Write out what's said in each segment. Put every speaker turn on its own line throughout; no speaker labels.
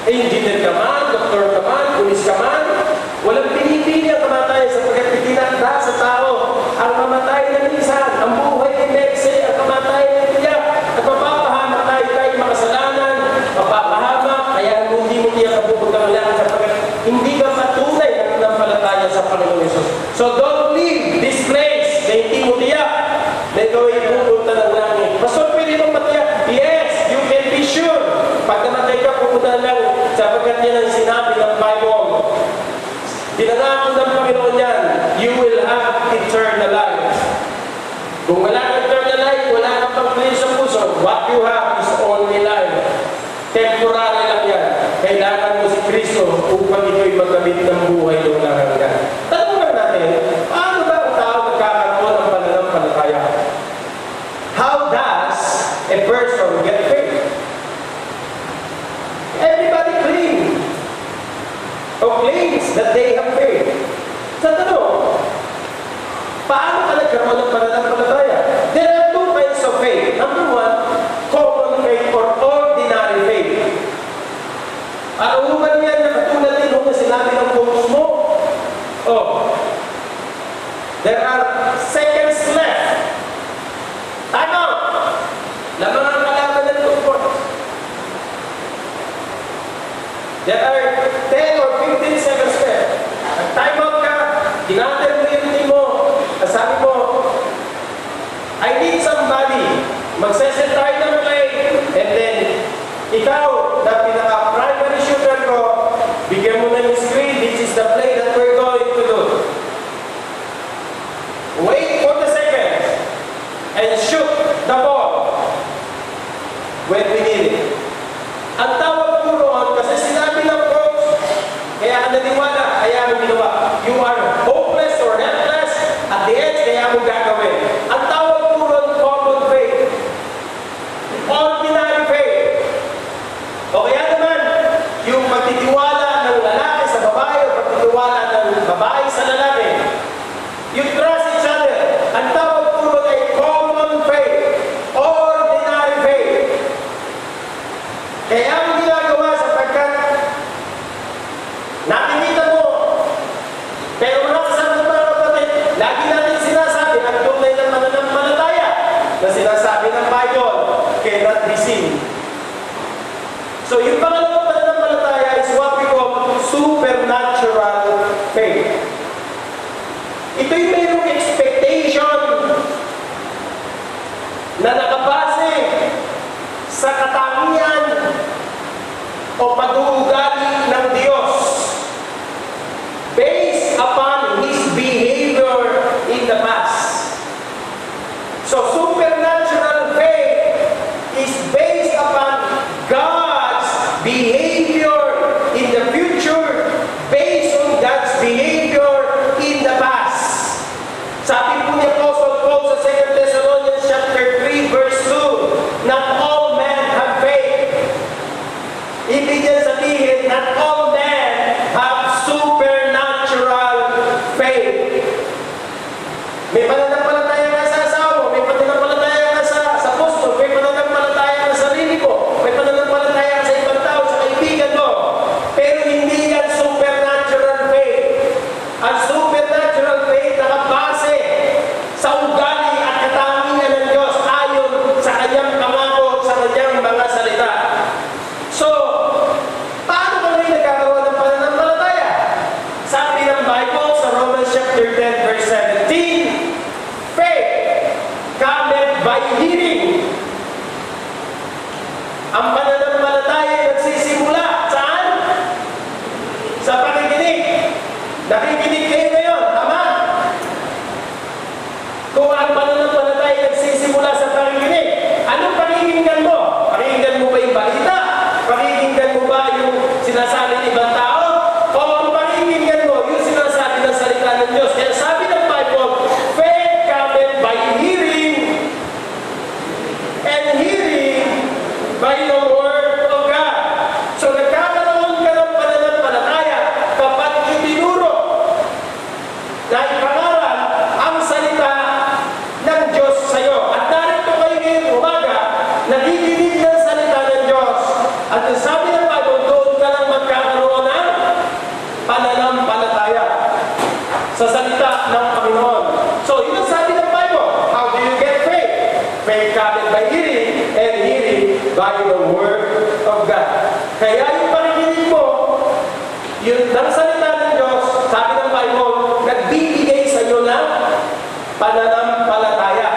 Engineer ka man, doktor ka man, pulis ka man, walang pinipili ang kamatayan sapagkat itinakda sa tao ang mamatay ng minsan, ang buhay ni Mekse, ang kamatayan ng tiyak, at mapapahamak tayo makasalanan, mapapahamak, kaya hindi mo tiyak kapupunta ng langit sapagkat hindi ka patunay na nanampalataya sa Panginoon Yesus. So don't leave this place na hindi mo tiyak na ikaw ay pupunta ng langit. Pastor, pwede mong matiyak? Yes, you can be sure. Pag namatay ka, pupunta ng langit sapagkat yan ang sinabi ng Bible. Pinangako ng Panginoon yan, you will have eternal life. Kung wala kang eternal life, wala kang pang-clean sa puso, what you have is only life. Temporary lang yan. Kailangan mo si Kristo upang ito'y magkamit ng buhay ng hanggan. Tanungan natin, paano ba ang tao nagkakaroon ng pananampalataya? How does a person get faith? Everybody claims that they have faith. Sa tanong, paano ka nagkaroon ng pananampalataya? There are two kinds of faith. Number one, common faith or ordinary faith. Aruman yan na katulad din na sinabi ng bukos mo. Oh, there are seconds left. Time out. Lamang ang kalaban ng tungkol. There are 10 or 15 seconds left. Time out ka, tinater mo yung team mo, sabi mo, I need somebody. Magseset tayo ng play, and then, ikaw, na pinaka-primary shooter ko, bigyan mo na yung screen, this is the play that we're going to do. Wait for the seconds, and shoot the ball when we need it. Ang tawag po roon, kasi sinabi ng coach, kaya ka naniwala, kaya mo ginawa. You are hopeless or helpless, at the end, kaya mo gagawin. Ang tawag po roon, common faith. Ordinary faith. O kaya naman, yung pagtitiwala ng lalaki sa babae, o pagtitiwala ng babae sa lalaki. You trust each other. Ang tawag po roon ay common faith. Ordinary faith. Kaya ang ginagawa sapagkat nakikita mo, pero nakasama mga kapatid, lagi natin sinasabi ang tunay ng mananampalataya na sinasabi ng Bible, cannot be seen. So yung pangalawang pananampalataya is what we call supernatural faith. Ito'y mayroong expectation na nakabase sa katangian o pag-uugali ng Diyos based upon His behavior in the past. So, supernatural faith is based upon God's behavior in the future based on God's behavior in the past. Sabi po ni Apostle Paul sa 2 Thessalonians chapter 3 verse 2, not all men have faith. Ibig niya sabihin, not all men have supernatural faith. May pananampalataya ka sa asawa, may pananampalataya ka sa apostol, may pananampalataya ka sa sarili ko, may pananampalataya ka sa ibang tao, sa kaibigan mo. Pero hindi yan supernatural faith. Ang supernatural faith nakabase sa ugali at katangian ng Diyos ayon sa kanyang pangako, sa kanyang mga salita. So, paano ka rin nagkakaroon ng pananampalataya? Sabi ng Bible sa Romans chapter 10 verse 17, faith cometh by hearing. Ang pananampalataya ay nagsisimula saan? Sa pakikinig. Nakikinig kayo ngayon, tama? Kung ang pananampalataya ay nagsisimula sa pakikinig, anong pakikinggan mo? Pakikinggan mo ba yung balita? Pakikinggan mo ba yung sinasabi ng ibang tao? O ang pakikinggan mo yung sinasabi ng salita ng Diyos? Kaya sabi ng Bible, faith cometh by hearing, and hearing by the word of God. So nagkakaroon ka ng pananampalataya kapag itinuro na ipangaral ang salita ng Diyos sa iyo. At narito kayo ngayong umaga, nagiging the Word of God. Kaya yung pakikinig mo, yung ng salita ng Diyos, sabi ng Bible, nagbibigay sa iyo ng pananampalataya.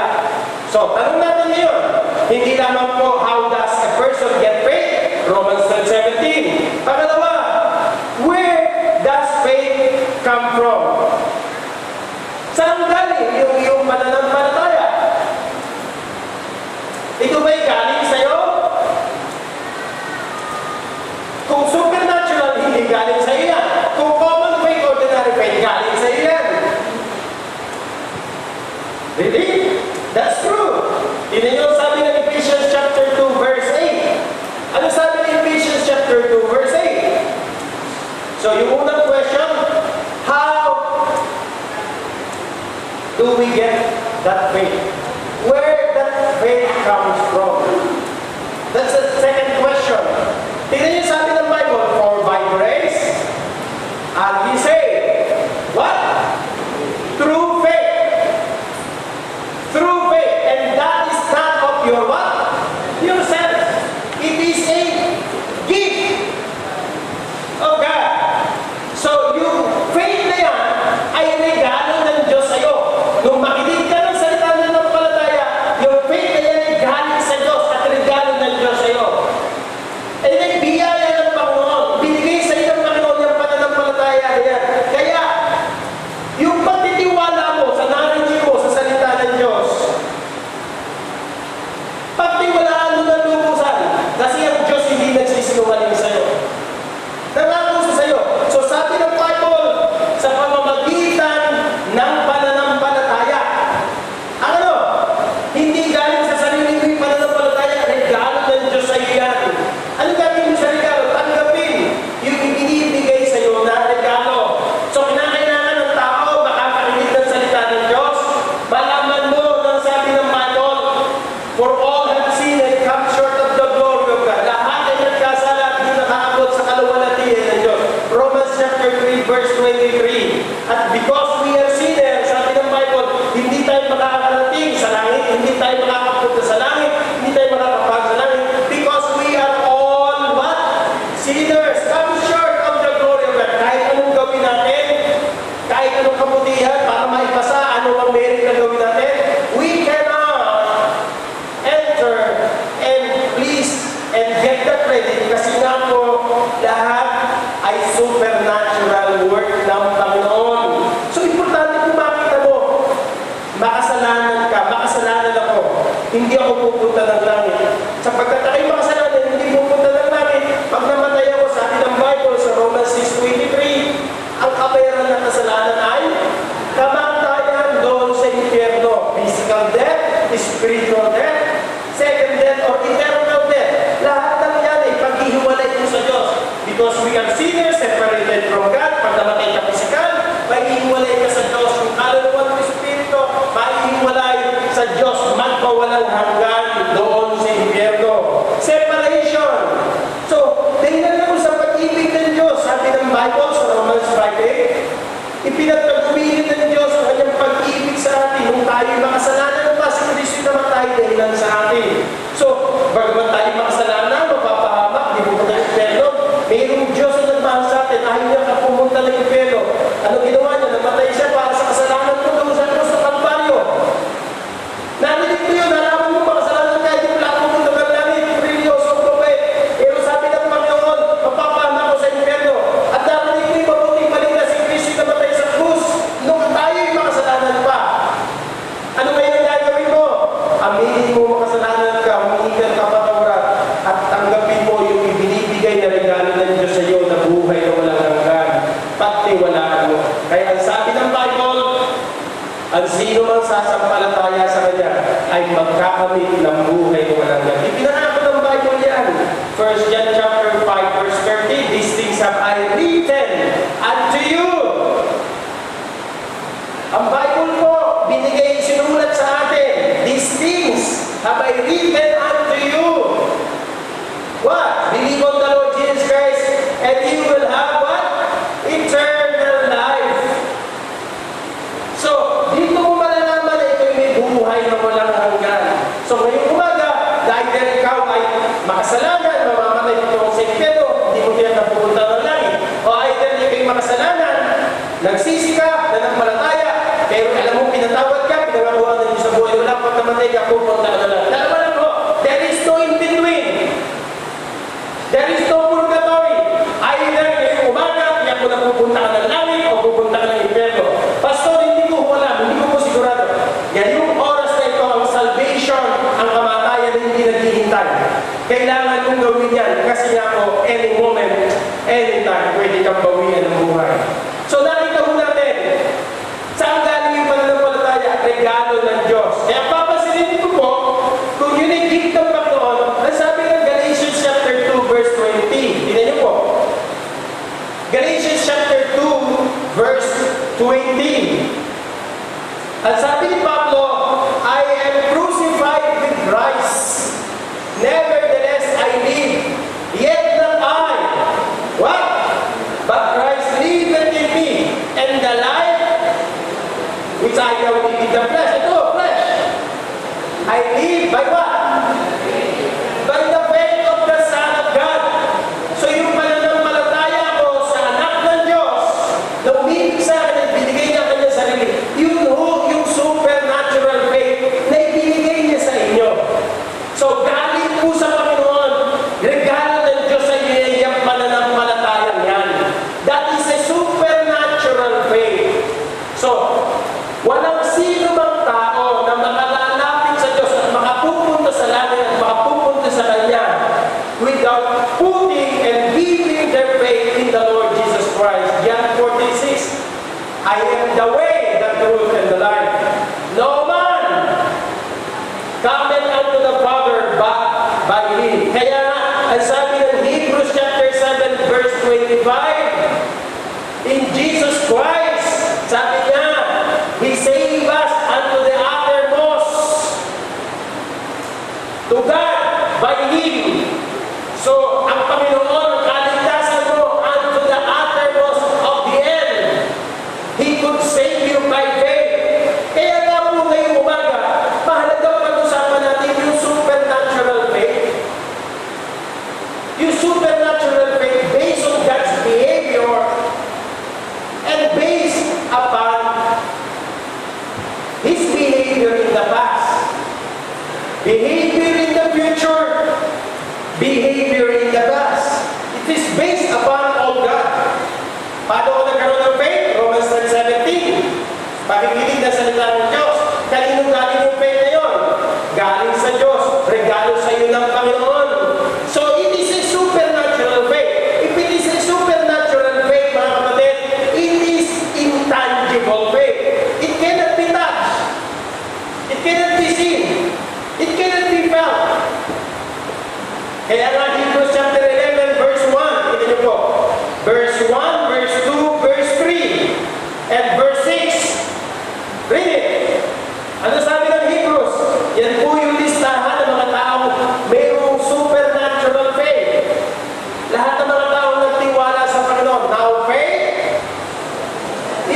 So, tanong natin ngayon, hindi lamang po, how does a person get faith? Romans 10:17. Pangalawa, where does faith come from? Saan galing yung iyong pananampalataya? Ito ba'y galing sa'yo? Kung supernatural, hindi galing sa'yo yan. Kung common faith, ordinary faith, galing sa'yo yan. Really? That's true. Tignan niyo sabi ng Ephesians chapter 2 verse 8. Ano sabi ng Ephesians chapter 2 verse 8? So yung unang question, how do we get that faith? Where that faith comes from? That's the second question. Tignan niyo sabi ng Bible, for by grace, and he say, what? Through faith. Through faith. And that is not of your what? Yourself. It is a gift of God. So yung faith na yan ay regalo ng Diyos sa'yo. Nung makinig ka ng salita ng palataya, yung faith na yan ay galing sa Diyos at regalo ng Diyos sa'yo. And then biyaya ng Panginoon. Binigay sa iyo ng Panginoon yung pananampalataya na yan. Kaya yung pagtitiwala mo sa knowledge mo sa salita ng Diyos, pagtiwalaan mo ng lubusan. Kasi ang Diyos hindi nagsisinungaling sa'yo. Nangako sa sa'yo. So sabi ng Bible, sa pamamagitan ng pananampalataya. Ang ano? Hindi galing sa sarili mo yung pananampalataya, regalo ng Diyos sa iyo yan. Ano gagawin mo sa regalo? Tanggapin yung ibinibigay sa iyo na regalo. So kinakailangan ng tao makakarinig ng salita ng Diyos. Malaman mo ng sabi ng Bible, for all have sinned and come short of the glory of God. Lahat ay nagkasala at hindi nakaabot sa kaluwalhatian ng Diyos. Romans chapter 3 verse 23. At because we are sinners, sabi ng Bible, hindi tayo makakarating sa langit, hindi tayo makakapunta sa langit, hindi tayo makakapag sa langit, because we are all what? Sinners. Come short of the glory of God. Kahit anong gawin natin, kahit anong kabutihan para maipasa, ano ang merit na gawin natin, we cannot enter and please and get the credit kasi nga po lahat ay supernatural work ng Panginoon. So importante kung makita mo, makasalanan ka, makasalanan ako, hindi ako pupunta ng langit. Sapagkat ako'y makasalanan, hindi pupunta ng langit. Pag namatay ako, sabi ng Bible sa Romans 6:23, ang kabayaran ng kasalanan ay kamatayan doon sa impyerno. Physical death, spiritual death, second death, or eternal death. Lahat ng yan ay paghihiwalay mo sa Diyos. Because we are sinners, separated from God. Pag namatay ka physical, paghihiwalay ka sa Diyos. Kung kaluluwa ng Espiritu, paghihiwalay sa Diyos, magpawalang hanggan doon sa impyerno. Separation. So, tingnan mo sa pag-ibig ng Diyos. Sabi ng Bible sa Romans 5:8, ipinagtagubilin ng Diyos ang kanyang pag-ibig sa atin nung tayo'y makasalanan pa si Kristo namatay dahilan sa atin. So, bagaman tayo makasalanan, mapapahamak, di pumunta ng impyerno, mayroong Diyos na nagmahal sa atin, ayaw niya ka pumunta ng impyerno. Ano ginawa niya? Namatay siya para sa kasalanan mo doon sa Diyos sa Kalbaryo. Narinig mo yun, nalaman mo makasalanan ka, hindi mo lang pumunta ng langit, religyoso ko ba eh. Pero sabi ng Panginoon, mapapahamak ko sa impyerno. At narinig mo yung mabuting balita si Kristo namatay sa krus nung tayo'y makasalanan pa. Ano ngayon ang gagawin mo? Aminin mo makasalanan ka, humingi ka ng kapatawaran, at tanggapin mo yung ibinibigay na regalo ng Diyos sa iyo na buhay na walang hanggan. Pagtiwalaan mo. Kaya ang sabi ng Bible, ang sino mang sasampalataya sa Kanya ay magkakamit ng buhay na walang hanggan. Ipinangako ng Bible yan. 1 John chapter 5 verse 13, these things have I written unto you. Ang Bible po, binigay, sinulat sa atin. These things have I written unto you. What? Believe on the Lord Jesus Christ and you will have what? Eternal life. So, dito mo malalaman na ito'y may buhay na walang hanggan. So, ngayong umaga, dahil ikaw ay makasalanan, mo na pupunta ka ng langit o pupunta ka ng impyerno. Pastor, hindi ko alam, hindi ko po sigurado. Yan yung oras na ito, ang salvation, ang kamatayan na hindi naghihintay. Kailangan mong gawin yan kasi nga po, any moment, anytime, pwede kang bawian ng buhay. So nakita mo natin, saan galing yung pananampalataya? Regalo ng Diyos. Kaya papasilin ko po, kung yun ay gift ng Panginoon, ang sabi ng Galatians chapter 2 verse 20. Tingnan niyo po. Galatians chapter 2 verse 20. At sabi ni Pablo, I am crucified with Christ. Nevertheless I live, yet not I. What? But Christ liveth in me, and the life which I now live in the flesh. Ito, flesh. I live by what? By the faith of the Son of God. So yung pananampalataya ko sa anak ng Diyos, na umibig sa akin at binigay niya kanyang sarili, yun ho, yung supernatural faith na ibinigay niya sa inyo. So galing po sa Panginoon, regalo ng Diyos sa inyo yung pananampalataya yan. That is a supernatural faith. So, walang sino mang tao na makalalapit sa Diyos at makapupunta sa langit at makapupunta sa Kanya without putting and giving their faith in the Lord Jesus Christ. John 46, I am the way, the truth, and the life. No man cometh unto the Father but by Him. Kaya ang sabi ng Hebrews chapter 7 verse 25, in Jesus Christ, sabi niya, He saved us unto the uttermost. To God, by Him. So, ang Panginoon, kaligtasan mo unto the uttermost of the end. He could save you by faith. Kaya nga po ngayong umaga, mahalaga pag-usapan natin yung supernatural faith. Yung supernatural faith based on God's behavior and based upon His behavior in the past, behavior in the future, behavior in the past. It is based upon all God. Paano ko nagkaroon ng faith? Romans 3:17. Pakikinig na salita ng Diyos. Kanino galing yung faith na yun? Galing sa Diyos. Regalo sa iyo ng Panginoon. So it is a supernatural faith. If it is a supernatural faith, mga kapatid, it is intangible faith. It cannot be touched. It cannot be seen. It cannot be felt. Kaya nga Hebrews chapter 11 verse 1, ito niyo po. Verse 1, verse 2, verse 3, and verse 6. Read it. Ano sabi ng Hebrews? Yan po yung listahan ng mga taong mayroong supernatural faith. Lahat ng mga taong nagtiwala sa Panginoon. Now faith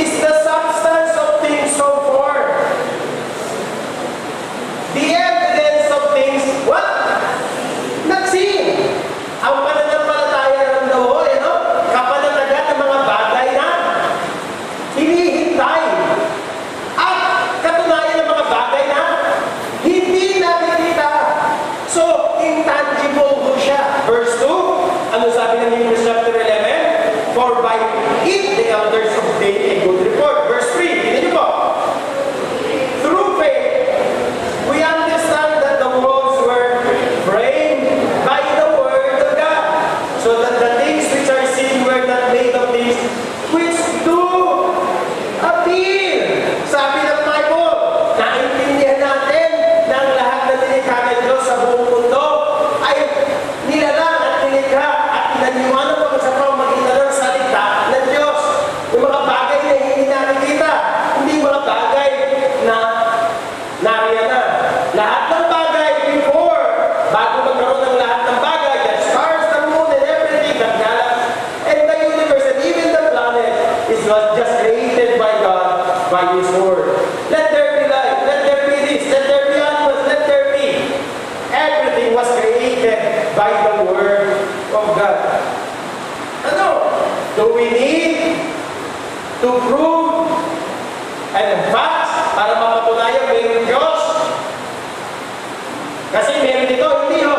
is the substance of things hoped for. The evidence of things, what? Not seen. Ang pananampalataya ng daw, kapanatagan ng mga bagay na hinihintay. At katunayan ng mga bagay na hindi nakikita. So, intangible po siya. Verse 2, ano sabi ng Hebrews chapter 11? For by it the elders obtained a good report. Verse 3, tingnan niyo po. Through faith, we understand that the worlds were framed by the word of God, so that the things which are seen were not made of things which do appear. Sabi ng Bible, naintindihan natin na ang lahat na nilikha ng Diyos sa buong mundo ay nilalang at nilikha at inaniwanan pa sa pamagitan ng salita ng Diyos. Yung mga bagay na hindi nakikita, hindi mga bagay na nariyan na. Lahat ng bagay before, bago magkaroon ng lahat ng bagay, the stars, the moon, and everything, the galaxy, and the universe, and even the planet, is was just created by God, by His word. Let there be light, let there be this, let there be animals, let there be. Everything was created by the word of God. Ano? Do we need to prove and facts para mapatunayan mayroong Diyos? Kasi meron ito, hindi ho.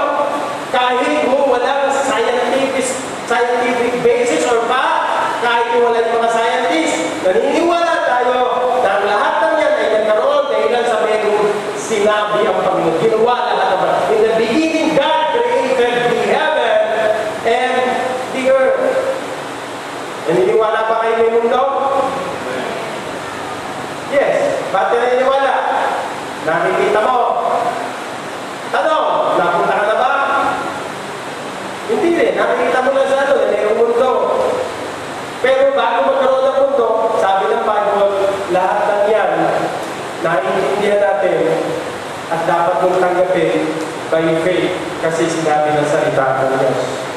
Kahit ho walang scientific basis or fact, kahit Naniniwala tayo na ang lahat ng yan ay nagkaroon dahil sa mayroong sinabi ang Panginoon. Ginawa lahat naman. In the beginning, God created the heaven and the earth. Naniniwala ba kayo may mundo? Yes. Ba't naniniwala? Nakikita mo. Tanong, napunta ka na ba? Hindi rin. Nakikita mo na sa ano, mayroong mundo. Pero bago magkaroon ng mundo, sabi ng Bible, lahat ng yan, naiintindihan natin at dapat mong tanggapin by faith kasi sinabi ng salita ng Diyos.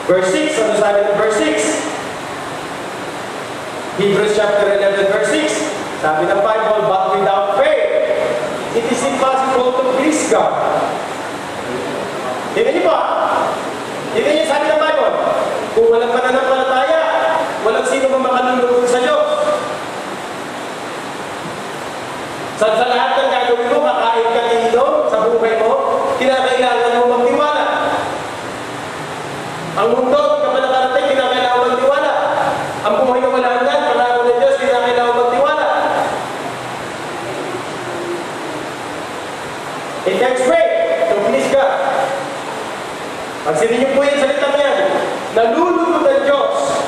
Verse 6, ano sabi ng verse 6? Hebrews chapter 11, verse 6, sabi ng Bible, but without faith, it is impossible to please God. Hindi niyo ba? Hindi niyo sabi ng Bible, kung walang pananampalataya, walang sino man makalulugod sa Diyos. Sa lahat ng gagawin mo, makain ka dito sa buhay mo, kinakailangan mo magtiwala. Ang mundo, hindi ka pa nakarating, kinakailangan magtiwala. Ang buhay na wala hanggan, pangako ng Diyos, kinakailangan magtiwala. It takes faith to please God. Pansinin niyo po yung salitang yan. Nalulugod ang Diyos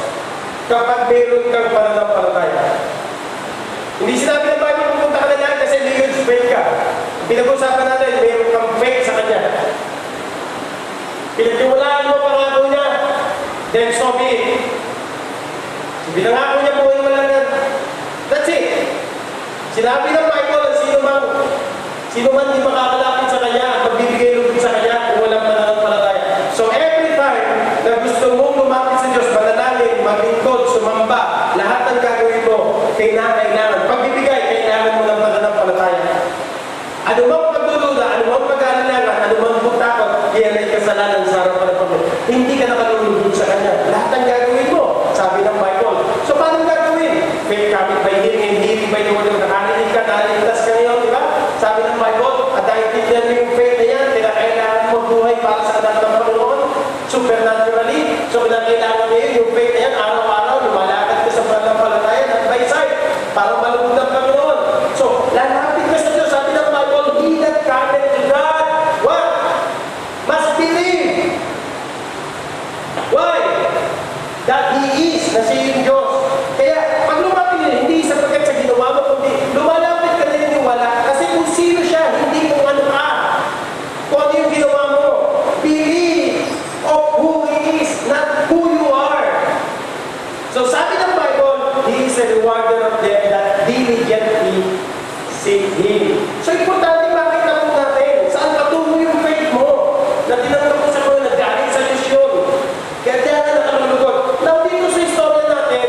kapag meron kang pananampalataya. Hindi sinabi ng Bible pupunta ka na lang kasi may huge faith ka. Pinag-usapan natin, meron kang faith sa Kanya. Pinagtiwalaan mo pangako niya, then so be it. Pinangako niya buhay mo lang yan. That's it. Sinabi ng Bible, sino man di makakalapit sa Kanya at magbibigay lugod sa Kanya kung walang pananampalataya. So every time na gusto mong lumapit sa Diyos, manalangin, maglingkod, sumamba, lahat ng gagawin mo, kailangan. Pagbibigay, kailangan mo ng pananampalataya. Ano mang pagdududa, ano mang pag-aalangan, ano mang putakot, yan ay kasalanan sa harapan ng Panginoon. Hindi ka nakalulugod sa Kanya. Lahat ng gagawin mo, sabi ng Bible. So paano gagawin? Faith coming by hearing, and hearing by the word of God. Nakalinig ka, naliligtas ka ngayon, di ba? Sabi ng Bible, at dahil tignan mo yung faith na yan, kailangan mo buhay para sa anak ng Panginoon, supernaturally. So kailangan mo yung faith na yan, araw-araw, lumalakad ka sa pananampalataya, at by sight, para malugod ang Panginoon. So, lalapit ka sa Diyos, sabi ng Bible, he that cometh to God, what? Must believe. Why? That He is, na siya yung Diyos. Kaya, pag lumapit niya, hindi sapagkat sa ginawa mo, kundi lumalapit ka na niniwala, kasi kung sino siya, hindi kung ano ka. Kung ano yung ginawa mo, believe of who He is, not who you are. So, sabi ng Bible, He is a rewarder of them that diligently seek Him. So, importante makita po natin, saan patungo yung faith mo, na tinanggap mo sa mga nagaling sa Diyos yun. Kaya kaya na nakalulugod. Now, dito sa istorya natin,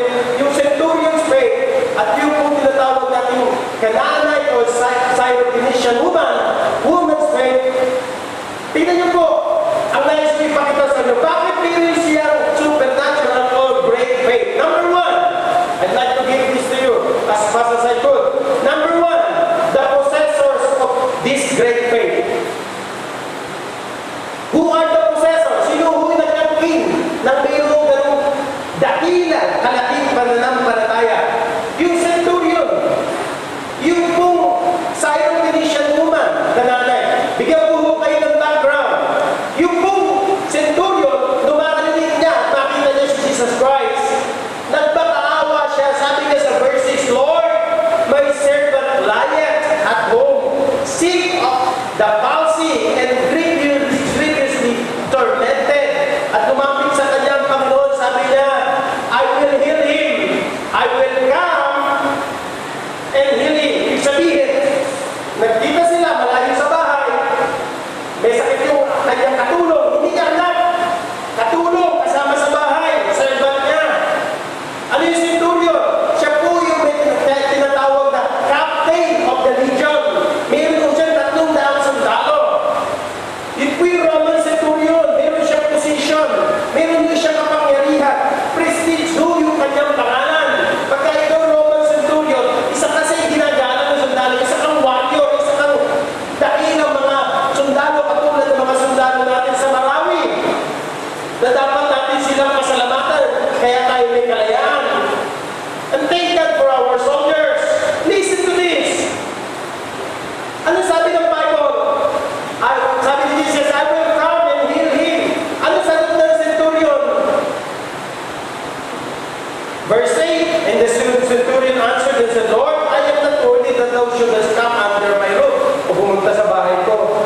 Verse 8, and the centurion answered and said, Lord, I am not worthy that thou shouldest come under my roof, o pumunta sa bahay ko.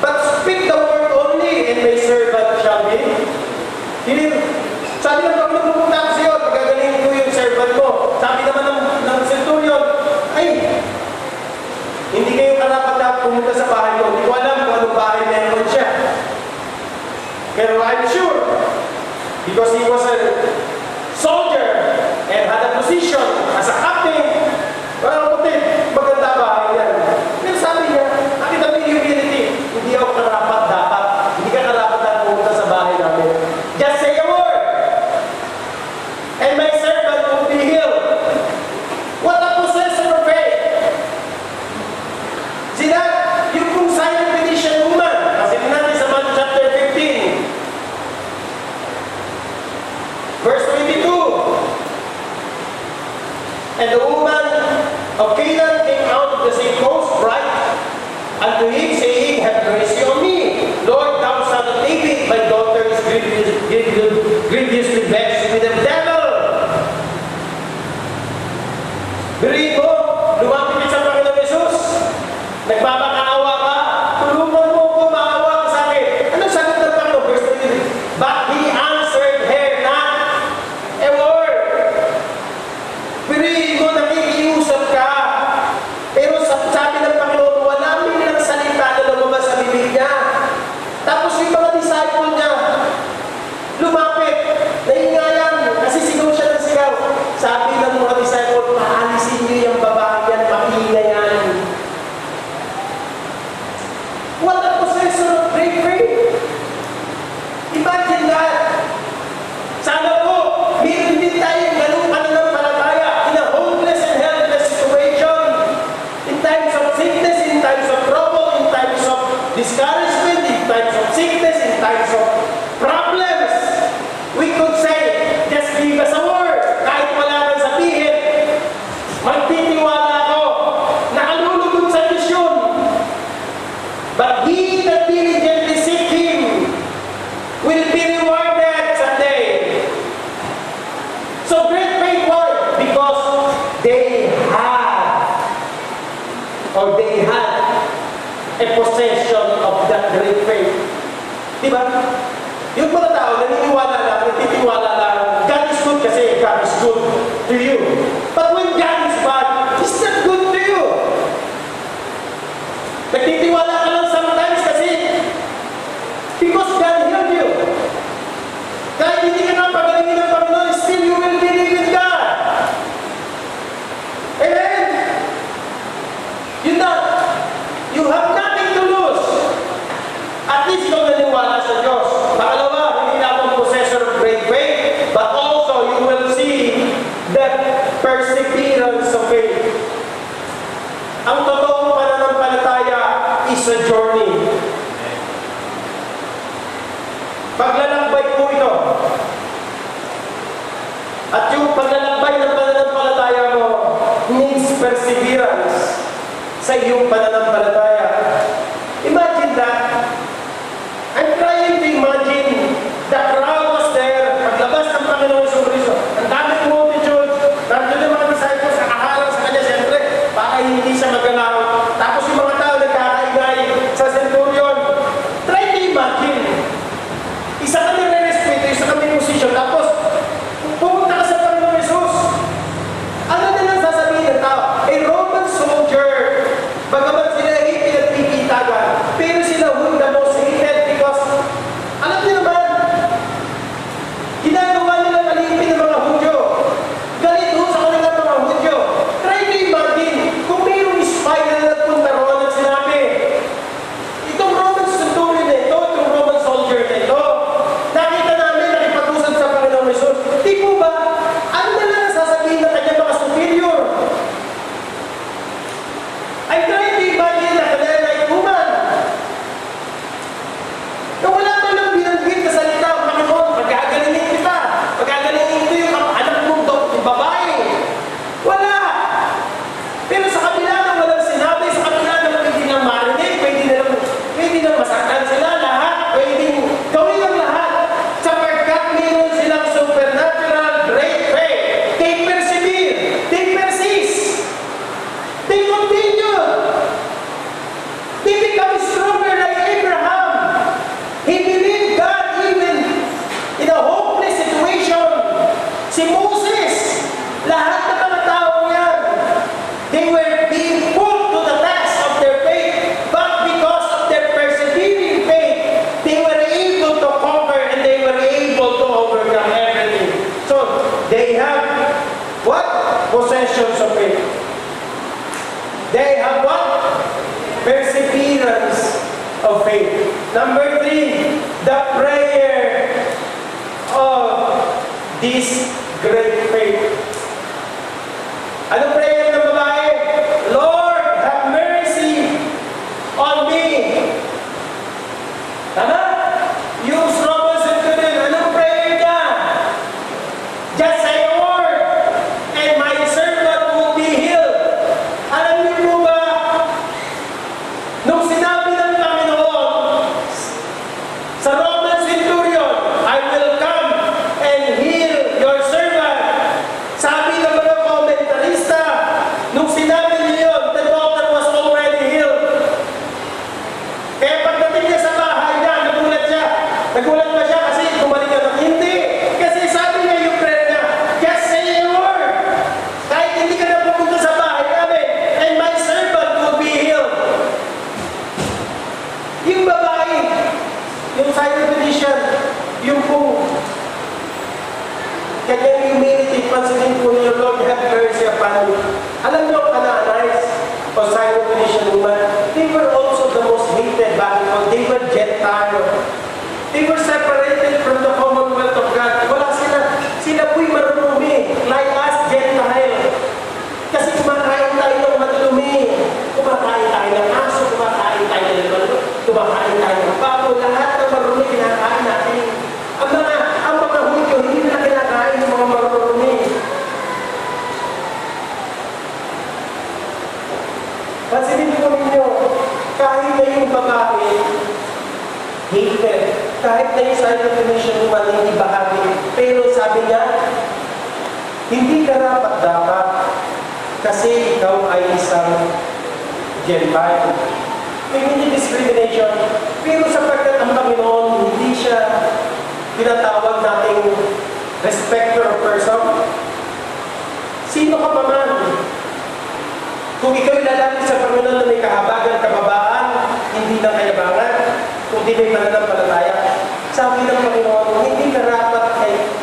But speak the word only, and my servant shall be. Sabi ng Panginoon, pumunta ako sa iyo, pagkagalingin ko yung servant ko. Sabi naman ng centurion, ay, hindi kayo karapat pumunta sa bahay ko. Hindi ko alam kung anong bahay meron siya. Pero I'm sure, because he was a soldier and had a position as a captain, well, puti, maganda bahay yan. Pero sabi niya, nakita mo yung humility, hindi ako karapat dapat. Hindi ka karapat na pumunta sa bahay namin. Just say a word, and my servant will be healed. What a possessor of faith! See that? Yung kung silent petition woman, kasi natin sa Matthew chapter 15, verse 22. And the woman of Canaan came out of the same coast, right unto him, saying, Have mercy on me, Lord, thou son of David, my daughter is grievously vexed with the devil. Biriin mo, lumapit sa Panginoon Jesus, nagpapakaawa ka, tulungan mo ko, maawa ka sa akin. Ano sagot ng Panginoon? Verse 23. But he answered her not a word. Biriin mo, nakikiusap ka. Pero sabi ng Panginoon, wala nilang salita na lumabas sa bibig niya. Tapos yung mga disciple niya, lumapit, nahingayan, kasi sigaw siya ng sigaw. Sabi ng mga disciple, paalisin niyo yung babae yan, maingay yan. What a possessor of great faith. Imagine that. Sana po, meron din tayong ganung pananampalataya in a hopeless and helpless situation. In times of sickness, in times of trouble, in times of discouragement, in times of sickness, in times of problems. We could say, just give us a word. Kahit wala nang sabihin, magtitiwala ako, nakalulugod sa misyon. But he that diligently seek him will be rewarded someday. So great faith, why? Because they had a possession of that great faith. Diba? Yung mga tao, naniniwala lang, nagtitiwala lang, God is good kasi God is good to you. But when God is bad, He's not good to you. Nagtitiwala ka lang sometimes kasi because God healed you. Kahit hindi ka na pagalingin ng Panginoon, still you will believe in God. Amen? You have nothing to lose. At least ikaw naniwala sa Diyos. Pangalawa, hindi na akong possessor of great faith, but also you will see that perseverance of faith. Ang totoong pananampalataya is a journey. Paglalakbay po ito. At yung paglalakbay ng pananampalataya mo needs perseverance sa iyong pananampalataya. Imagine that. I'm trying to imagine the crowd was there. Paglabas ng Panginoon Jesucristo, ang daming multitude, nandun yung mga disciples, nakaharang sa kanya, siyempre, para hindi siya magalaw. Tapos yung mga tao nagkakaingay sa centurion. Try to imagine. Isa kami re-respeto, isa kami position, tapos pumunta ka sa Panginoon Jesus. Ano na lang sasabihin ng tao? A Roman soldier, bagamat sila Si Moses, lahat ng mga tao yan, they were being put to the test of their faith, but because of their persevering faith, they were able to conquer and they were able to overcome everything. So, they have what? Possessions of faith. They have what? Perseverance of faith. Number 3, the prayer of this great faith. Ano prayer ng babae? Lord, have mercy on me. Tama? Yung Romans and Corinthians, anong prayer niya? Just say a word, and my servant will be healed. Alam niyo po ba, nung sinabi ng Panginoon sa Roman centurion, I will come and heal your servant. Sabi ng mga komentarista, nung sinabi niyo yun, the doctor was already healed. Kaya pagdating niya sa bahay niya, nagulat siya. Nagulat ba siya kasi bumalik na? Hindi. Kasi sabi niya yung prayer niya, just say a word. Kahit hindi ka na pupunta sa bahay namin, and my servant will be healed. Yung babae, yung Syrophoenician, yung po, kanyang humility, pansinin po niyo, Lord, have mercy upon me. Alam niyo, Canaanites o Syrophoenician woman, they were also the most hated back because they were Gentile. They were separated from the commonwealth of God. Wala sila. Sila po'y marumi, like us, Gentile. Kasi kumakain tayo ng madumi. Kumakain tayo ng aso, kumakain tayo ng manok, kumakain tayo ng bago. Lahat ng marumi, kinakain natin. Ang mga Hudyo, hindi na kinakain ng mga marumi. Pansinin po ninyo, kahit na yung babae, hated, kahit na yung Syrophoenician woman, hindi bahagi. Pero sabi niya, hindi ka dapat kasi ikaw ay isang Gentile. May hindi discrimination. Pero sapagkat ang Panginoon, hindi siya tinatawag nating respecter of person. Sino ka pa man? Kung ikaw ilalapit sa Panginoon na may kahabagan, kababaan, hindi na kayabangan, kundi may pananampalataya. Sabi ng Panginoon, hindi ka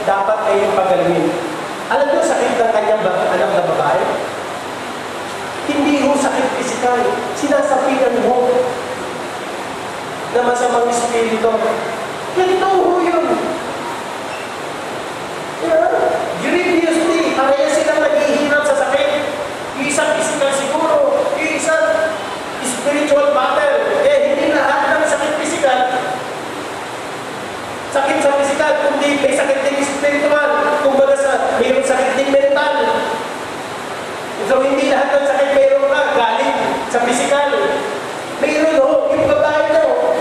dapat kayong pagalingin. Alam niyo, sakit ng kanyang anak na babae? Hindi ho sakit pisikal. Sinasapitan ho na masamang espiritu. Ganito ho yun. Grievously, pareha silang naghihirap sa sakit. Isang pisikal siguro, isang spiritual battle. Hindi lahat ng sakit pisikal. Sakit sa pisikal, kundi may sakit din spiritual. Kung baga mayroong sakit din mental. So, hindi lahat ng sakit mayroong galing sa pisikal. Mayroon ho, yung babae no.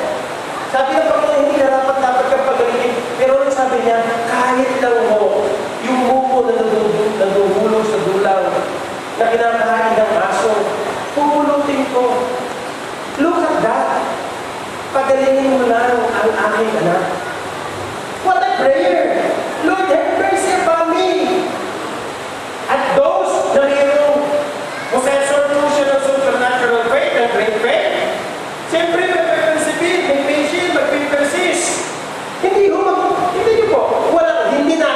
Sabi ng Panginoon, hindi na dapat kang pagalingin. Pero sabi niya, kahit lang ho, yung muko na naduhulog sa dulang, na kinakain ng aso, pupulutin ko. Look at that. Pagalingin mo lang ang aking anak. What a prayer! Lord, have mercy upon me! At those na mayroong possession po siya ng supernatural faith and great faith, siyempre mag-persevere, may patient, mag-persist. Hindi niyo po, hindi na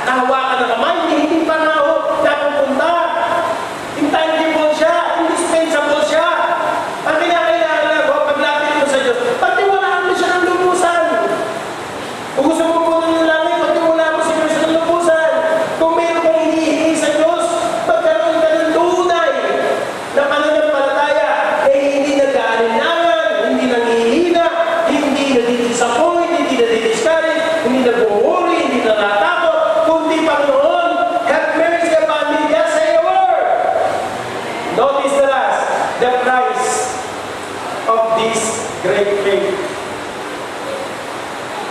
nahawakan na kamay, hindi pa na ho napupunta. Intangible siya, indispensable siya. Ang kinakailangan na ho, paglapit mo sa Diyos, pagtiwalaan mo siya ng lubusan. Kung gusto mo po ng langit, pagtiwalaan mo si Kristo ng lubusan. Kung mayroon kang hinihingi sa Diyos, pagkaroon ka ng tunay na pananampalataya, hindi nag-aalinlangan, hindi nanghihina, hindi nadidisappoint, hindi nadidiscourage, hindi nag-uuri, hindi natatakot, kundi Panginoon, have mercy upon me, just say a word. Notice the last, the price of this great faith.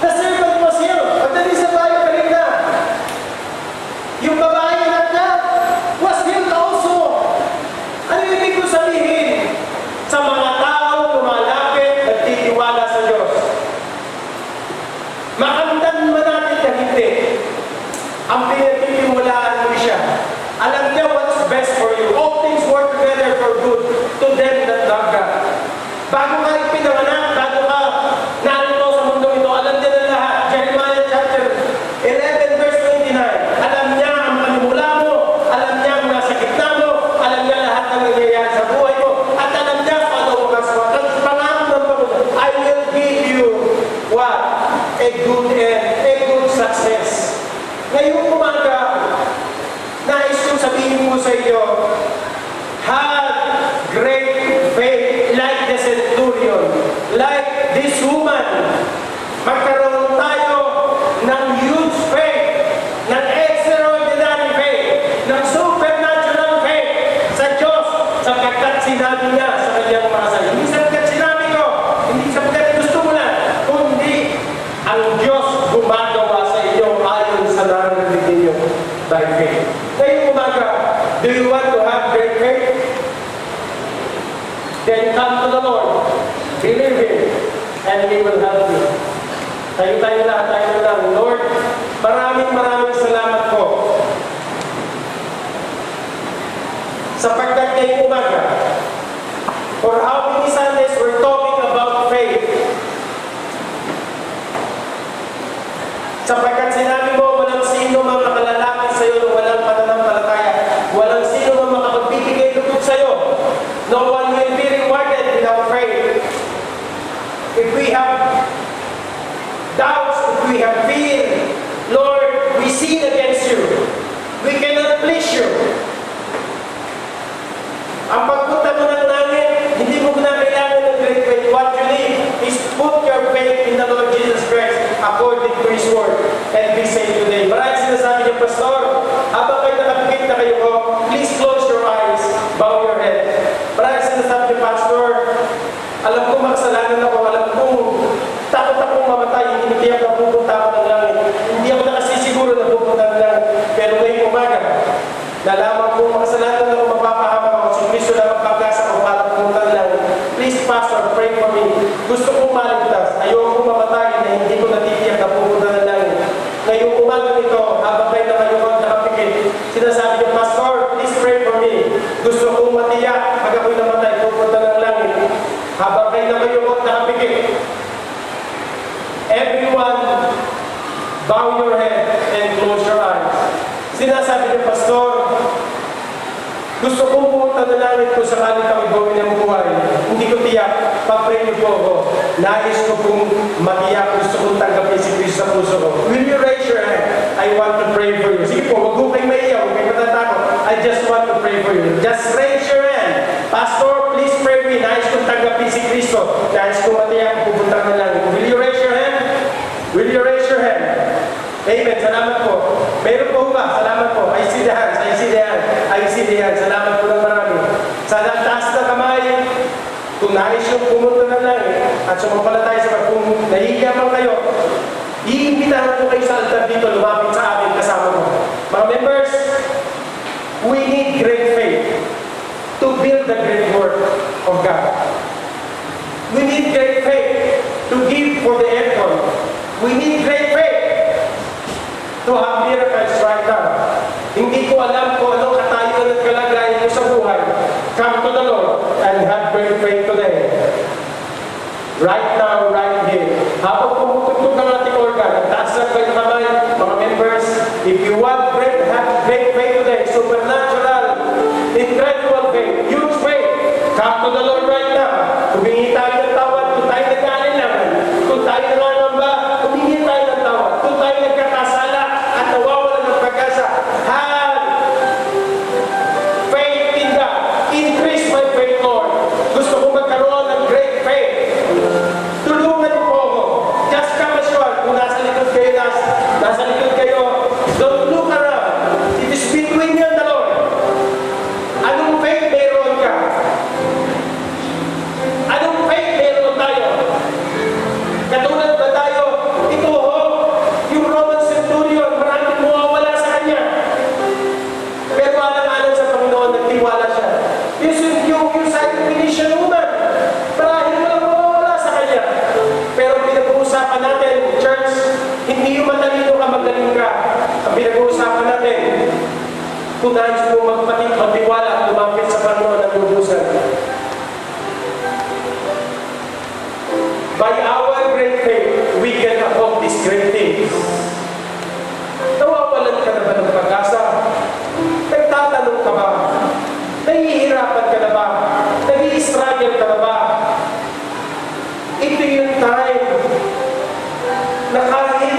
The servant was healed. Pagdating sa bahay, galing na. Yung babae anak niya was healed also. Ano yung ibig ko sabihin? Sa mga tao lumalapit, nagtitiwala sa Diyos. Makamdan man natin na hindi. Ang pinag by faith. Ngayong umaga, do you want to have great faith? Then come to the Lord, believe Him, and He will help you. Tayo lang. Lord, maraming salamat po. Sapagkat ngayong umaga, for how many Sundays we're talking about faith. Sapagkat sinabi mo, walang sino mang makalalapit sa iyo nung walang pananampalataya. Walang sino mang makapagbibigay lugod sa iyo. No one will be rewarded without faith. If we have doubts, if we have fear, Lord, we sin against you. We cannot please you. Ang pagpunta mo ng langit, hindi mo na kailangan ng great faith. What you need is put your faith in the Lord Jesus Christ according to His word and be saved today. Maraming sinasabi niya, Pastor, habang kayo nakapikit na kayo ko, please close your eyes, bow your head. Maraming sinasabi niya, Pastor, alam ko makasalanan ako, alam ko takot akong mamatay, hindi ako pupunta ako ng langit. Hindi ako nakasisiguro na pupunta ng langit. Pero ngayong umaga, nalaman ko makasalanan ako, mapapahamak ako, si Kristo na magpagkasa ako para pumunta ng langit. Please, Pastor, pray for me. Gusto kong maligtas. Ayoko mamatay na hindi ko natitiyak na pupunta ng langit. Ngayong umaga nito, habang kayo na kayo nakapikit, sinasabi niyo, Pastor, please pray for me. Gusto kong matiyak, pag ako'y namatay, pupunta ng langit. Habang kayo na kayo nakapikit, everyone, bow your head and close your eyes. Sinasabi niyo, Pastor, gusto kong pumunta na langit kung sakali kami gawin ng buhay. Hindi ko tiyak, pag-pray niyo po ako. Nais ko kong matiyak, gusto kong tanggapin si Kristo sa puso ko. Will you raise your hand? I want to pray for you. Sige po, wag ko kayo maiyaw, huwag kayo matatakot. I just want to pray for you. Just raise your hand. Pastor, please pray for me. Nais kong tanggapin si Kristo. Nais kong matiyak, pupunta na langit. Will you raise your hand? Will you raise your hand? Amen. Salamat po. Meron po ba? Salamat po. I see the hands. I see the hands. I see the hands. Salamat po ng marami. Sa taas na kamay, kung nais yung pumunta ng langit at sumampalataya sa kung nahihiya man kayo, iimbitahan ko kayo sa altar dito, lumapit sa akin kasama mo. Mga members, we need great faith to build the great work of God. We need great faith to give for the effort. We need great faith to have miracles right now. Hindi ko alam kung anong katayan at kalagayan mo sa buhay. Come to the Lord and have great faith today. Right now, right here. Habang pumutugtog ng ating organ, taas lang kayo kamay, mga members, if you want have great faith today, supernatural, incredible faith, huge faith, come to the Lord right now. Humingi tayo ng tawad, kung tayo nag-aalinlangan, kung tayo nangangamba, humingi tayo ng tawad, kung tayo nagkakasala at nawawalan ng pag-asa, have faith in God. Increase my faith, Lord. Gusto ko magkaroon ng great faith. Tulungan mo po ako. Just come assured, kung nasa likod kayo, don't look around. It is between you and the Lord. Anong faith meron ka? Anong faith meron tayo? Katulad ba tayo? Ito yung Roman centurion, maraming mawawala sa kanya. Pero alang-alang sa Panginoon, nagtiwala siya. Yung sa Phoenician woman, marahil walang mawawala sa kanya. Pero pinag-uusapan natin, church, hindi yung matalino ka, magaling ka. Ang pinag-uusapan natin, kung nais mo magtiwala at lumapit sa Panginoon at lubusan. By our great faith, we can accomplish great things. Nawawalan ka na ba ng pag-asa? Nagtatanong ka ba? Nahihirapan ka na ba? Nag-i-struggle ka na ba? Ito yung time na kahit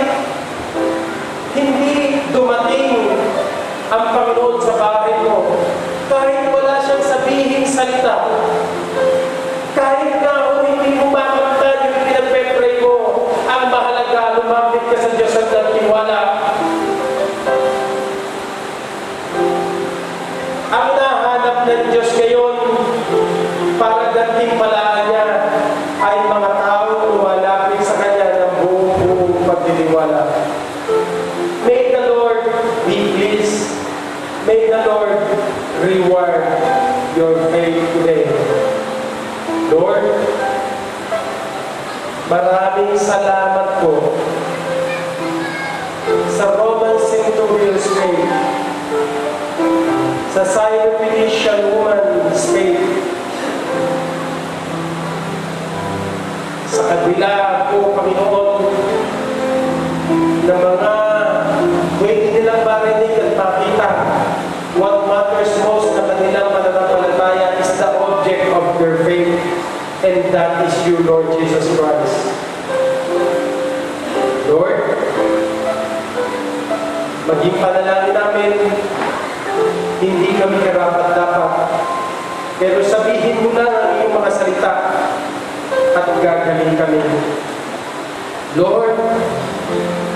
hindi dumating ang Panginoon sa bahay mo, kahit wala siyang sabihin salita, kahit na ako hindi mo makamtan yung pinagpe-pray mo, ang mahalaga, lumapit ka sa Diyos at nagtiwala. Ang nahanap ng Diyos ngayon para gantimpalaan niya ay mga tao lumalapit sa Kanya ng buong pagtitiwala. May the Lord be pleased May the Lord reward your faith today. Lord, maraming salamat po sa Roman centurion's faith, sa Syrophoenician woman's faith, sa kabila po, Panginoon, na mga pwede nilang marinig at makita, what matters most na kanilang pananampalataya is the object of their faith, and that is you, Lord Jesus Christ. Lord, maging panalangin namin, hindi kami karapat-dapat, pero sabihin mo na ang iyong mga salita at gagaling kami. Lord,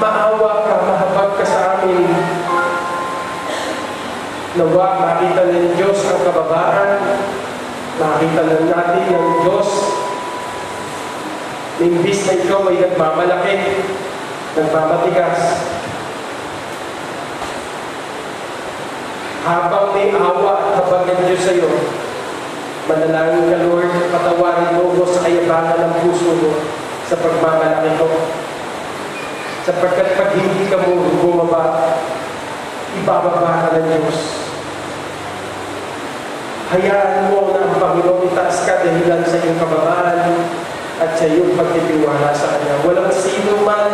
maawa ka, mahabag ka sa amin. Nawa, makita ng Diyos ang kababaan, makita lang natin ng Diyos. Imbis na ikaw ay nagmamalaki, nagmamatigas. Habang may awa at habag ng Diyos sa iyo, manalangin ka, Lord, patawarin mo sa kayabangan ng puso mo sa pagmamalaki ko. Sapagkat pag hindi ka mo bumaba, ibababa ka ng Diyos. Hayaan mo na ang Panginoon itaas ka dahilan sa iyong kababaan at sa iyong pagtitiwala sa Kanya. Walang sino man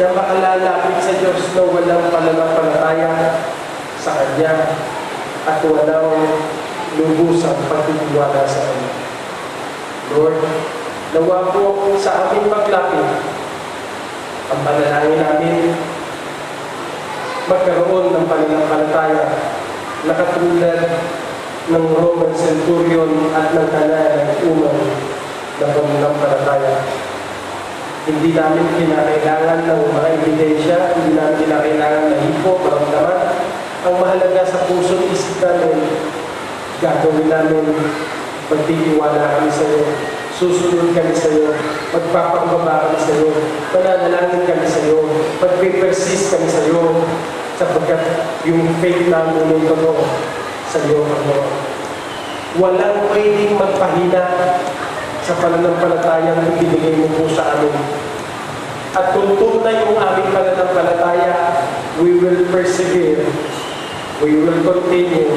na makalalapit sa Diyos na walang pananampalataya sa Kanya at walang lubusang pagtitiwala sa Kanya. Lord, nawa po sa aming paglapit, ang panalangin namin, magkaroon ng pananampalataya na katulad ng Roman centurion at ng kanayang unang na pananampalataya. Hindi namin kinakailangan ng mga ebidensya, hindi namin kinakailangan na hipo, maramdaman. Ang mahalaga sa puso at isip namin, gagawin namin, magtitiwala kami sa iyo, susunod kami sa iyo, magpapakumbaba kami sa iyo, mananalangin kami sa iyo, magpe-persist kami sa iyo, sapagkat yung faith namin yung totoo sa iyo, Panginoon. Walang pwedeng magpahina sa pananampalataya na ibinigay mo po sa amin. At kung tunay yung aming pananampalataya, we will persevere, we will continue,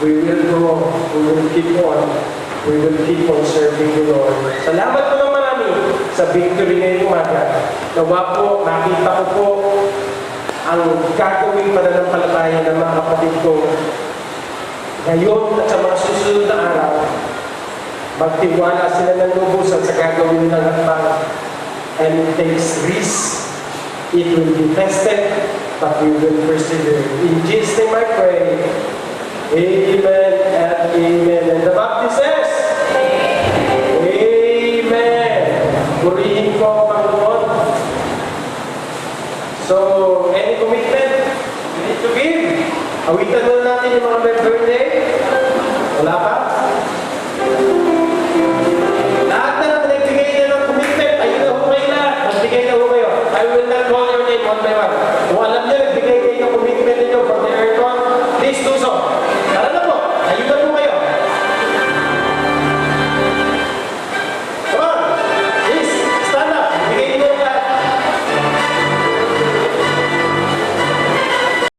we will grow, we will keep on serving the Lord. Salamat po ng marami sa victory ngayong umaga. Nawa po, nakita ko po ang gagawing pananampalataya ng mga kapatid ko ngayon at sa mga susunod na araw. Magtiwala sila ng lubusan sa gagawin ng hakbang. And it takes risk. It will be tested, but we will persevere. In Jesus' name I pray. Amen and amen. And the Baptist says, Amen. Purihin ko ang Panginoon. So, any commitment you need to give? Awitan na natin yung mga may birthday. Wala pa? Lahat na nagbigay na ng commitment, ayun na ho kayo lahat. Nagbigay na ho kayo. I will not call your name one by one. Kung alam niyo, nagbigay kayo ng commitment ninyo from the